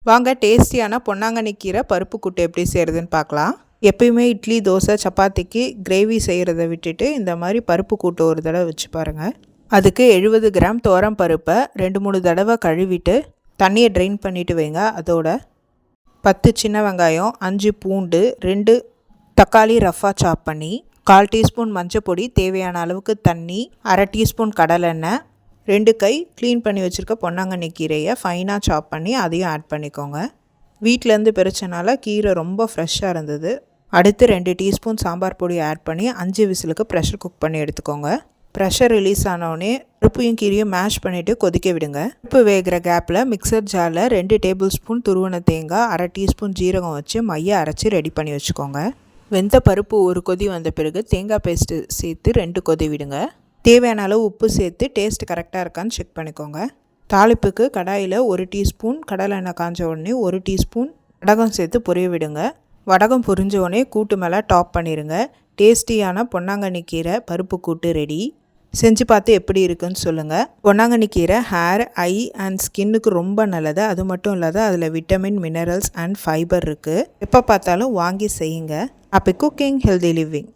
வாங்க டேஸ்டியான பொன்னாங்கண்ணி கீரை பருப்பு கூட்டு எப்படி செய்கிறதுன்னு பார்க்கலாம். எப்பயுமே இட்லி, தோசை, சப்பாத்திக்கு கிரேவி செய்கிறத விட்டுட்டு இந்த மாதிரி பருப்பு கூட்டு ஒரு தடவை வச்சு பாருங்கள். அதுக்கு 70 கிராம் துவரம் பருப்பை 2-3 தடவை கழுவிட்டு தண்ணியை ட்ரெயின் பண்ணிவிட்டு வைங்க. அதோட 10 சின்ன வெங்காயம், 5 பூண்டு, 2 தக்காளி ரஃபாக சாப் பண்ணி, 1/4 டீஸ்பூன் மஞ்சள் பொடி, தேவையான அளவுக்கு தண்ணி, 1/2 டீஸ்பூன் கடலெண்ணெய், 2 கை க்ளீன் பண்ணி வச்சுருக்க பொன்னாங்கண்ணி கீரையை ஃபைனாக சாப் பண்ணி அதையும் ஆட் பண்ணிக்கோங்க. வீட்டிலேருந்து பறிச்சனால கீரை ரொம்ப ஃப்ரெஷ்ஷாக இருந்தது. அடுத்து 2 டீஸ்பூன் சாம்பார் பொடி ஆட் பண்ணி 5 விசிலுக்கு ப்ரெஷர் குக் பண்ணி எடுத்துக்கோங்க. ப்ரெஷர் ரிலீஸ் ஆனோடனே பருப்பையும் கீரையும் மேஷ் பண்ணிவிட்டு கொதிக்க விடுங்க. பருப்பு வேகிற கேப்பில் மிக்சர் ஜாரில் 2 டேபிள் ஸ்பூன் துருவன தேங்காய், 1/2 டீஸ்பூன் ஜீரகம் வச்சு மைய அரைச்சி ரெடி பண்ணி வச்சுக்கோங்க. வெந்த பருப்பு ஒரு கொதி வந்த பிறகு தேங்காய் பேஸ்ட்டு சேர்த்து 2 கொதி விடுங்க. தேவையான அளவு உப்பு சேர்த்து டேஸ்ட் கரெக்டாக இருக்கான்னு செக் பண்ணிக்கோங்க. தாளிப்புக்கு கடாயில் 1 டீஸ்பூன் கடலை எண்ணெய் காஞ்ச உடனே 1 டீஸ்பூன் வடகம் சேர்த்து பொரிய விடுங்க. வடகம் பொரிஞ்ச உடனே கூட்டு மேலே டாப் பண்ணிடுங்க. டேஸ்டியான பொன்னாங்கண்ணி கீரை பருப்பு கூட்டு ரெடி. செஞ்சு பார்த்து எப்படி இருக்குன்னு சொல்லுங்கள். பொன்னாங்கண்ணி கீரை ஹேர், ஐ அண்ட் ஸ்கின்னுக்கு ரொம்ப நல்லது. அது மட்டும் இல்லாத அதில் விட்டமின், மினரல்ஸ் அண்ட் ஃபைபர் இருக்குது. எப்போ பார்த்தாலும் வாங்கி செய்யுங்க. அப்போ குக்கிங் ஹெல்தி லிவிங்.